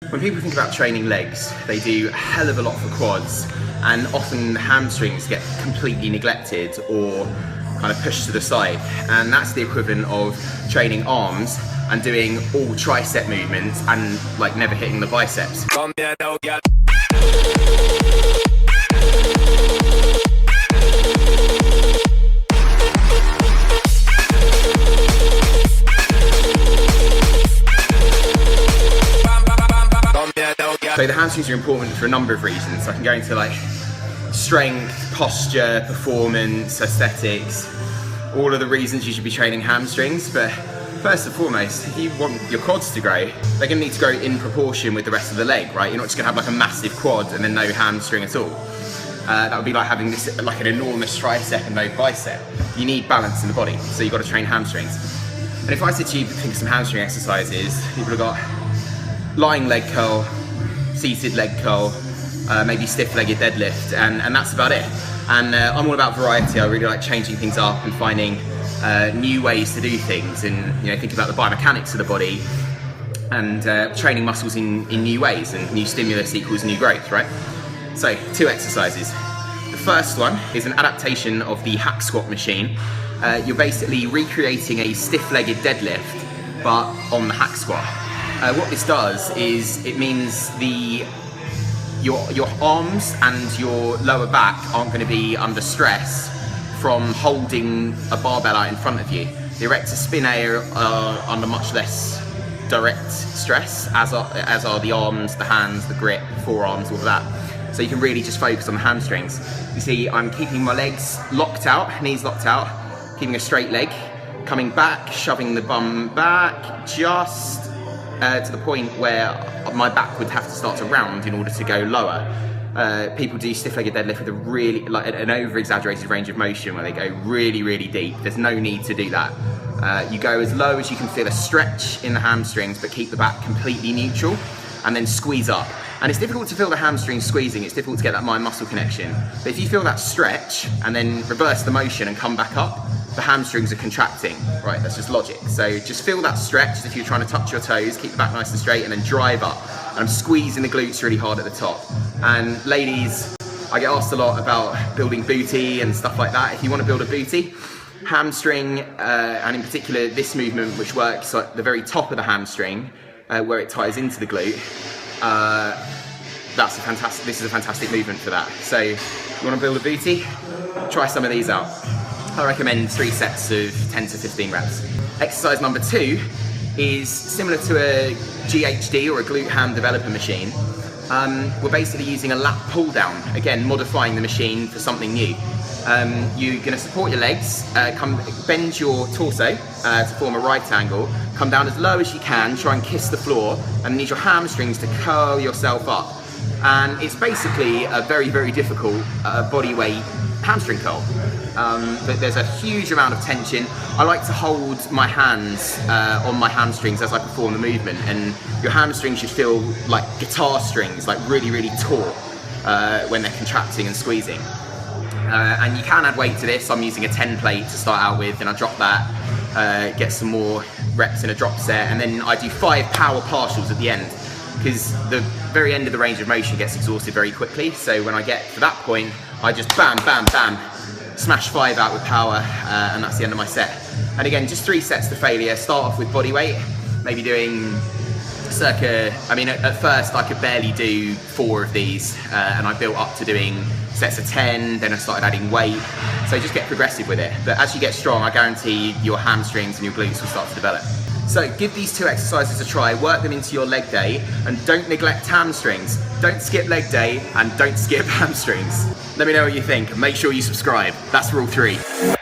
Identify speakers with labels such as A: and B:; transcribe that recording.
A: When people think about training legs, they do a hell of a lot for quads, and often the hamstrings get completely neglected or kind of pushed to the side. And that's the equivalent of training arms and doing all tricep movements and like never hitting the biceps. So the hamstrings are important for a number of reasons. I can go into like strength, posture, performance, aesthetics, all of the reasons you should be training hamstrings. But first and foremost, if you want your quads to grow, they're going to need to grow in proportion with the rest of the leg, right? You're not just going to have like a massive quad and then no hamstring at all. That would be like having this like an enormous tricep and no bicep. You need balance in the body, so you've got to train hamstrings. And if I said to you, think of some hamstring exercises, people have got lying leg curl, seated leg curl, maybe stiff-legged deadlift, and that's about it. And I'm all about variety. I really like changing things up and finding new ways to do things, and think about the biomechanics of the body and training muscles in new ways, and new stimulus equals new growth, right? So, 2 exercises. The first one is an adaptation of the hack squat machine. You're basically recreating a stiff-legged deadlift, but on the hack squat. What this does is it means your arms and your lower back aren't going to be under stress from holding a barbell out in front of you. The erector spinae are under much less direct stress, as are the arms, the hands, the grip, the forearms, all of that. So you can really just focus on the hamstrings. You see, I'm keeping my legs locked out, knees locked out, keeping a straight leg, coming back, shoving the bum back, just to the point where my back would have to start to round in order to go lower. People do stiff-legged deadlift with a really, like an over-exaggerated range of motion where they go really, really deep. There's no need to do that. You go as low as you can feel a stretch in the hamstrings, but keep the back completely neutral, and then squeeze up. And it's difficult to feel the hamstrings squeezing, it's difficult to get that mind-muscle connection. But if you feel that stretch, and then reverse the motion and come back up, the hamstrings are contracting, right? That's just logic. So just feel that stretch as if you're trying to touch your toes, keep the back nice and straight, and then drive up. And I'm squeezing the glutes really hard at the top. And ladies, I get asked a lot about building booty and stuff like that. If you want to build a booty, hamstring, and in particular this movement, which works at the very top of the hamstring, where it ties into the glute, this is a fantastic movement for that. So you want to build a booty? Try some of these out. I recommend 3 sets of 10 to 15 reps. Exercise number 2 is similar to a GHD or a glute ham developer machine. We're basically using a lat pull down, again modifying the machine for something new. You're going to support your legs, bend your torso to form a right angle, come down as low as you can, try and kiss the floor, and need your hamstrings to curl yourself up. And it's basically a very, very difficult body weight hamstring curl. But there's a huge amount of tension. I like to hold my hands on my hamstrings as I perform the movement, and your hamstrings should feel like guitar strings, like really, really taut when they're contracting and squeezing. And you can add weight to this. I'm using a 10 plate to start out with, and I drop that, get some more reps in a drop set, and then I do 5 power partials at the end, because the very end of the range of motion gets exhausted very quickly. So when I get to that point, I just bam, bam, bam, smash 5 out with power, and that's the end of my set. And again, just 3 sets to failure. Start off with body weight, maybe doing circa, at first I could barely do 4 of these, and I built up to doing sets of 10, then I started adding weight. So just get progressive with it. But as you get strong, I guarantee your hamstrings and your glutes will start to develop. So give these 2 exercises a try, work them into your leg day, and don't neglect hamstrings. Don't skip leg day, and don't skip hamstrings. Let me know what you think, and make sure you subscribe. That's rule 3.